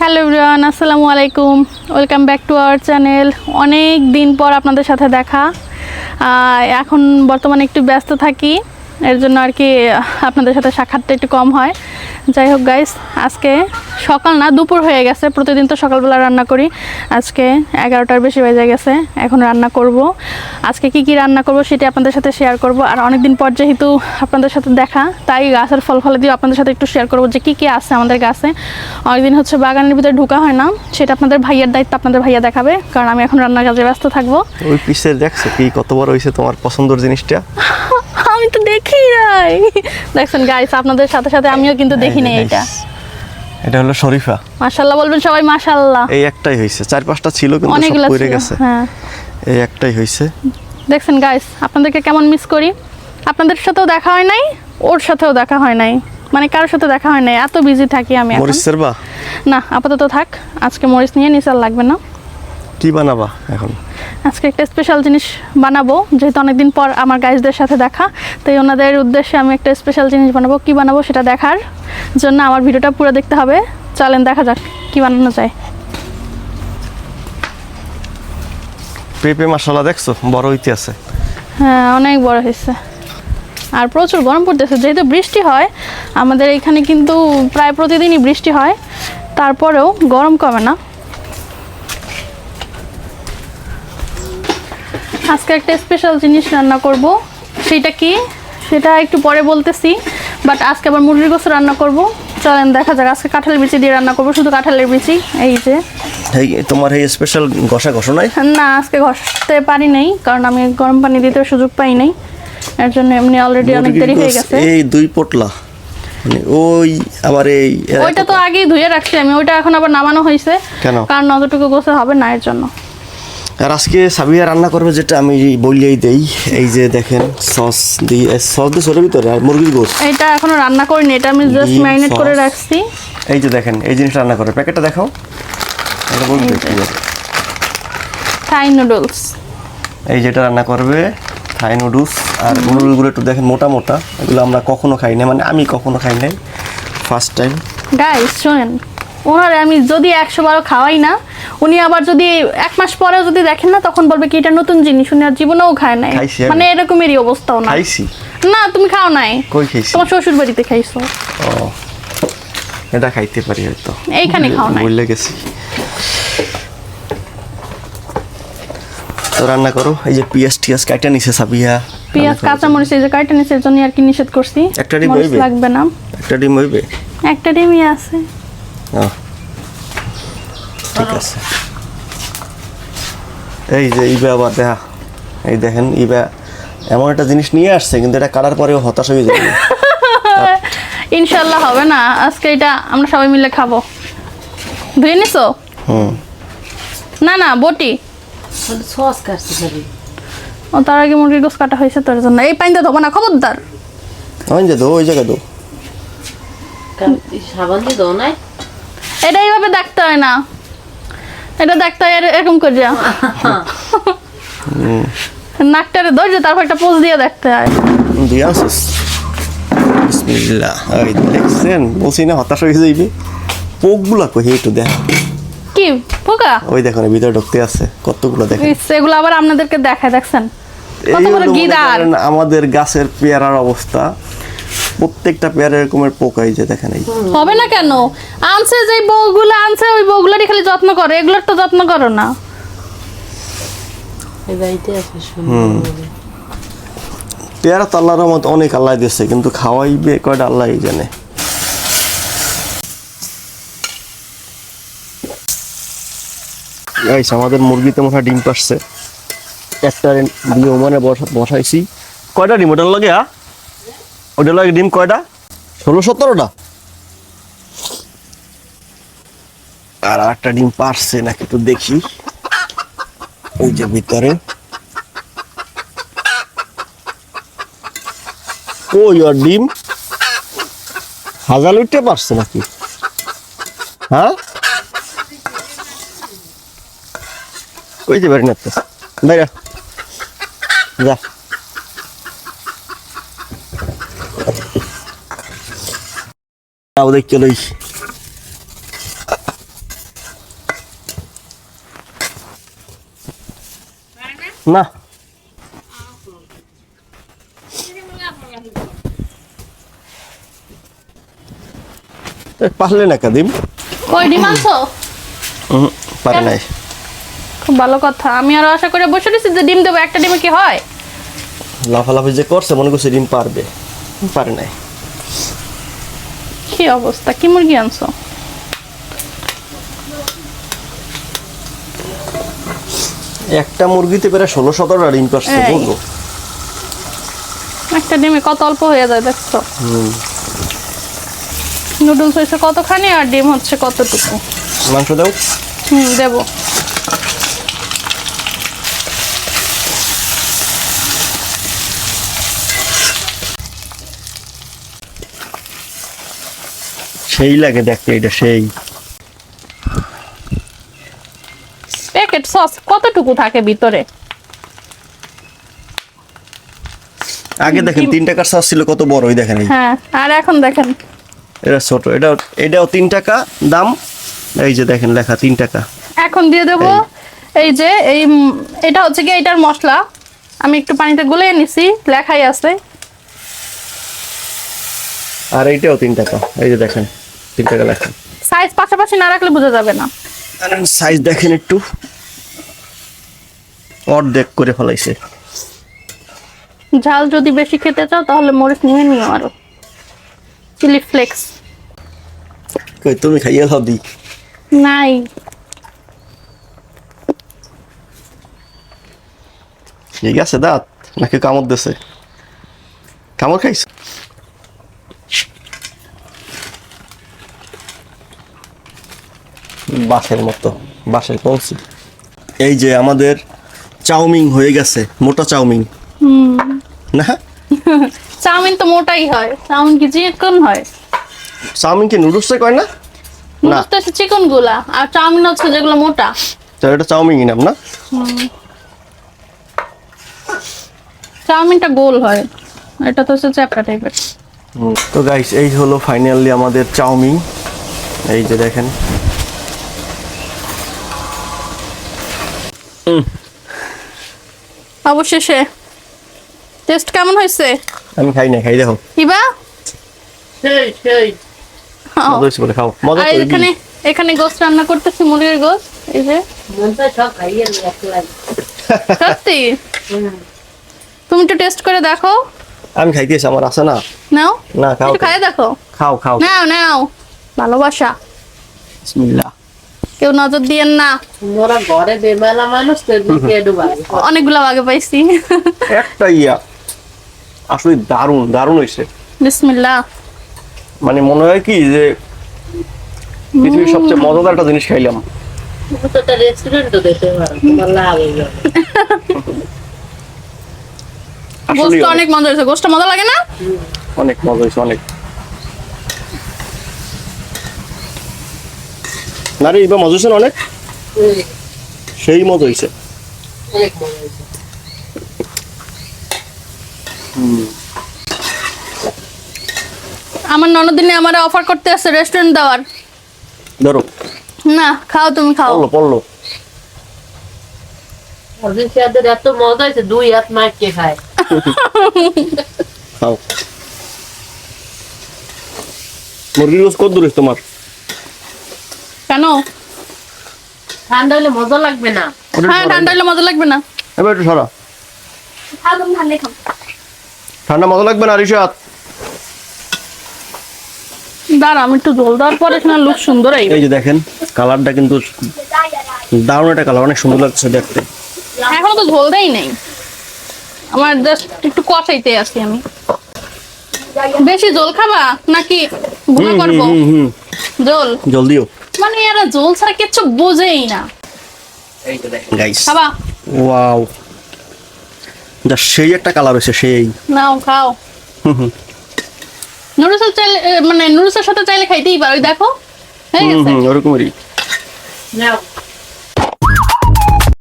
Hello everyone, আসসালামু আলাইকুম। Welcome back to our channel. অনেক দিন পর আপনাদের সাথে দেখা। এখন বর্তমানে একটু ব্যস্ত থাকি, এর জন্য আর কি আপনাদের সাথে সাক্ষাৎটা একটু কম হয়। যাই হোক গাইস, আজকে সকাল না দুপুর হয়ে গেছে। প্রতিদিন তো সকালবেলা রান্না করি, আজকে 11টার বেশি বেজে গেছে। এখন রান্না করব। আজকে কি রান্না করব সেটা আপনাদের সাথে শেয়ার করব। আর অনেক দিন পর যেহেতু আপনাদের সাথে দেখা, তাই গাছের ফল ফলে দিয়ে আপনাদের সাথে একটু শেয়ার করব যে কী আছে আমাদের গাছে। অনেকদিন হচ্ছে বাগানের ভিতরে ঢোকা হয় না, সেটা আপনাদের ভাইয়ের দায়িত্ব, আপনাদের ভাইয়া দেখাবে, কারণ আমি এখন রান্নার কাজে ব্যস্ত থাকবো। ওই পিসে দেখছো কি কত বড় হয়েছে তোমার পছন্দের জিনিসটা? আমি তো দেখি নাই। দেখছেন গাইস, আপনাদের সাথে সাথে আমিও কিন্তু দেখি নাই। এটা হলো শরীফা। মাশাআল্লাহ বলবেন সবাই, মাশাআল্লাহ। এই একটাই হয়েছে, 4-5টা ছিল কিন্তু সব অনেকগুলো পড়ে ছিল, গেছে। হ্যাঁ এই একটাই হয়েছে। দেখছেন গাইস, আপনাদেরকে কেমন মিস করি। আপনাদের সাথেও দেখা হয় নাই, ওর সাথেও দেখা হয় নাই, মানে কারোর সাথে দেখা হয় নাই, এত বিজি থাকি আমি এখন। মরিচ সেরবা? না, আপাতত থাক। আজকে মরিচ নিয়ে নিচে আর লাগবে না। কি বানাবা এখন? আজকে একটা স্পেশাল জিনিস বানাবো, যেহেতু অনেকদিন পর আমার গাইসদের সাথে দেখা, তাই ওনাদের উদ্দেশ্যে আমি একটা স্পেশাল জিনিস বানাবো। কি বানাবো সেটা দেখার জন্য আমার ভিডিওটা পুরো দেখতে হবে। চলেন দেখা যাক কি বানানো যায়। পেঁপে মাশাআল্লাহ দেখছো বড় হইতে আছে। হ্যাঁ, অনেক বড় হয়েছে। আর প্রচুর গরম পড়তেছে, যেহেতু বৃষ্টি হয় আমাদের এখানে, কিন্তু প্রায় প্রতিদিনই বৃষ্টি হয়, তারপরেও গরম কমে না। আজকে একটা স্পেশাল জিনিস রান্না করব, সেটা কি সেটা একটু পরে বলতেছি। বাট আজকে আবার মুরগির গোশত রান্না করব। চলেন দেখা যাক। আজকে কাঁঠালের বিচি দিয়ে রান্না করব, শুধু কাঁঠালের বিচি। এই যে এই তোমার এই স্পেশাল ঘষা নাই? না, আজকে ঘষতে পারি নাই, কারণ আমি গরম পানি দিতে সুযোগ পাই নাই, এর জন্য এমনি অলরেডি অনেক দেরি হয়ে গেছে। এই 2 পোটলা, মানে ওই আবার এই ওইটা তো আগেই ধুয়ে রাখছি আমি, ওইটা এখন আবার নামানো হয়েছে। কেন? কারণ অতটুকু গোসল হবে না, এর জন্য। আর আজকে সাবিয়া রান্না করবে, যেটা আমি বললেই দেই। এই যে দেখেন সস দিয়ে সরের ভিতরে আর মুরগির গোশত। এটা এখনো রান্না করিনি, এটা আমি জাস্ট ম্যারিনেট করে রাখছি। এই যে দেখেন এই জিনিসটা রান্না করে, প্যাকেটটা দেখাও। এটা বলতে কি আছে? থাই নুডলস। এই যেটা রান্না করবে থাই নুডলস। আর নুডলসগুলো একটু দেখেন মোটা মোটা, এগুলো আমরা কখনো খাই না, মানে আমি কখনো খাই নাই, ফার্স্ট টাইম। গাইস শোনেন, ওনারে আমি যদি 100 বারও খাওয়াই না, উনি আবার যদি 1 মাস পরেও যদি দেখেন না, তখন বলবে কি এটা নতুন জিনিস, উনি আর জীবনেও খায় নাই। মানে এরকমেরই অবস্থাও না। খাইছি না, তুমি খাও নাই। কই খাইছি? তোমার শ্বশুর বাড়িতে খাইছো। ও, এটা খাইতে পারি হয়তো, এইখানে খাও নাই। ভুলে গেছি। তো রান্না করো। এই যে পিয়াজ টিয়াজ কাটা নিছে সাবিয়া। পেঁয়াজ কাঁচা মরিচ এই যে কাটা নিচের জন্য আর কি নিষেধ করছি। একটা ডিম মরিচ হইবে? লাগবে না। একটা ডিম হইবে? একটা ডিমই আছে। ঠিক আছে। এই যে ইবা আবার দেখা, এই দেখেন ইবা এমন একটা জিনিস নিয়ে আসছে, কিন্তু এটা কাটার পরেও হতাশ হয়ে যাবে। ইনশাল্লাহ হবে না। আজকে এটা আমরা সবাই মিলে খাবো। ধুয়ে নিছো? না না, বটি। সস কাটছি খালি। ও, তার আগে মুরগির গোশ কাটা হয়েছে, তোর জন্য। এই পানিতে ধোবো না, খবরদার। ওই যে দো, ওই জায়গায় দো। সাবান দিয়ে দাও নাই? এটা এইভাবে দেখতে হয় না, এটা দেখতে হয় এরকম করে নাকটারে ধরছে, তারপর একটা পোজ দিয়ে দেখতে হয়। দিয়ে আসিস। বিসমিল্লাহ। এই দেখছেন, বলছি না হতাশ হয়ে যাইবে। পোকগুলা কই একটু দেখ। কি পোকা? ওই দেখুন ভিতরে ঢুকতে আছে কতগুলো, দেখেন। এগুলো আবার আপনাদেরকে দেখায়, দেখছেন কত বড় গিদার। আমাদের গাছের পেয়ারার অবস্থা, প্রত্যেকটা পেয়ারা এরকমের পোকা। এই যে দেখেন, এই হবে না কেন? আনছে যে বউগুলো আনছে, ওই বউগুলোরই খালি যত্ন করে, এগুলোর তো যত্ন করো না। এই বাড়িতে আছে সুন্দর। পেয়ারা তো আল্লাহর রহমত অনেক আল্লাহ দিয়েছে, কিন্তু খাওয়াইবে কয়টা আল্লাহই জানে। গাইস, আমাদের মুরগিতে মোটা ডিম পারছে। একটা ডিম ওমানে বসাইছি। কয়টা ডিম ওটার লাগে? ওটার লাগে ডিম কয়টা? 16-17টা। আর একটা ডিম পারছে নাকি তো দেখি। ওই যে ভিতরে কই আর ডিম? হাজার উঠতে পারছে নাকি? হ্যাঁ, ওই যে বাড়ি না তো বাইরে যা। দেখতে লই না পারলে না কাদিম কই ডিম আনছো? পারে নাই। খুব ভালো কথা, আমি আরো আশা করে বসে রয়েছি যে ডিম দেবো, একটা ডিমে কি হয়? লাফালাফি যে করছে মনে করছে ডিম পারবে, পারে নাই। কি অবস্থা, কি মুরগি আনছো? একটা মুরগিতে প্রায় 16-17টা ডিম পারছে এই। বলবো। একটা ডিমে কত অল্প হয়ে যায় দেখছো। নুডলস হয়েছে কতখানি আর ডিম হচ্ছে কতটুকু। মাংস দাও। দেবো। সেই লাগে দেখতে, এটা সেই। প্যাকেট সস কতটুকু থাকে ভিতরে? আগে দেখেন 3 টাকার সস ছিল কত বড়, ওই দেখেন এই। হ্যাঁ, আর এখন দেখেন এটা ছোট, এটাও 3 টাকা দাম। এই যে দেখেন লেখা 3 টাকা। এখন দিয়ে দেবো এই যে এটা হচ্ছে কি এটার মশলা, আমি একটু পানিতে গুলিয়ে নিছি, লেখাই আছে। আর এইটাও 3 টাকা, এই যে দেখেন 3 টাকা লেখা। সাইজ পাশাপাশি না রাখলে বোঝা যাবে না। সাইজ দেখেন একটু, অর্ধেক করে ফেলাইছে। ঝাল যদি বেশি খেতে চাও তাহলে মরিচ নিয়ে নিও আরো। চিলি ফ্লেক্স কই তুমি খাইয়ে লাও দি। নাই। ঠিক আছে দাঁত নাকি কামড় দিছে? কামড় খাইছ? বাঁশের মতো, বাঁশের কলসি। এই যে আমাদের চাউমিন হয়ে গেছে, মোটা চাউমিন। না চাউমিন তো মোটাই হয়, চাউমিন কি চিকন হয়? চাউমিন কি নুডলস কয় না? না, নুডলস তো চিকন গুলা, আর চাউমিন হচ্ছে যেগুলো মোটা। তো এটা চাউমিনই নাম না? চাউমিনটা গোল হয়, এটা তো হচ্ছে চ্যাপটা টাইপের। তো গাইস এই হলো ফাইনালি আমাদের চাউমিন। এই যে দেখেন, অবশেষে টেস্ট কেমন হয়েছে? আমি খাই না, খাই দেখো। হিবা সেই সেই মজা হয়েছে বলে খাও, মজা আর তো এখানে এখানে গোস্ত রান্না করতেছি, মুরগির গোস্ত। এই যে মনটা সব খাইয়ে একলাই। সত্যি তুমি একটু টেস্ট করে দেখো। আমি খাইতেছি, আমার আছে না। নাও না খাও, একটু খাই দেখো। খাও খাও। নাও নাও, ভালোবাসা, বিসমিল্লাহ। কেউ নজর দিয়েন না। মোরা ঘরে বেমালা মানুষ তো দিকে ডুবাই। অনেকগুলো আগে পাইছি। একটা আসলে দারুণ দারুণ হয়েছে। বিসমিল্লাহ। মানে মনে হয় কি যে পৃথিবীর সবচেয়ে মজাদার একটা জিনিস খাইলাম। তুমি তো একটা রেস্টুরেন্টও দিতে পারো, তোমার লাভ হয়ে যাবে। গোস্ত আসলে অনেক মজা হয়েছে, গোস্ত মজা লাগে না? অনেক মজা হয়েছে, অনেক। না রে এবার মজা হয়েছে না অনেক, সেই মজা হয়েছে। অনেক মজা হয়েছে। আমার ননদিনে আমার অফার করতে আছে রেস্টুরেন্ট দেওয়ার। ধরো না খাও, তুমি খাও। পড়লো পড়লো। অফিসিয়ালদের এত মজা হয়েছে, 2 হাত মাইকে খায়। খাও। মুরগির গোস্ত কত দূর হয়েছে তোমার? কেন? ঠান্ডা হলে মজা লাগবে না। হ্যাঁ, ঠান্ডা হলে মজা লাগবে না। এবার একটু সরা। খাও, তুমি ঠান্ডা খাও। ঠান্ডা মজা লাগবে না রিশাদ। দাঁড়া, আমি একটু ঝোল দেওয়ার পরে শোনা লুক সুন্দর। এই যে দেখেন কালারটা কিন্তু দারুণ একটা কালার, অনেক সুন্দর লাগছে দেখতে। এখনো তো ঝোল দেই নেই, আমার জাস্ট একটু কষাইতে আছি আমি। বেশি ঝোল খাবা নাকি ভুনা করবো? ঝোল জলদিও মানে এরা ঝোল ছাড়া কিচ্ছু বোঝেই না। গাইস খাবা? ওয়াও, যা সেই একটা কালার হয়েছে সেই। নাও খাও। নুডলস চাইলে মানে নুডলসের সাথে চাইলে খাইতেই পারো। ওই দেখো হয়ে গেছে। ওরকমই। নাও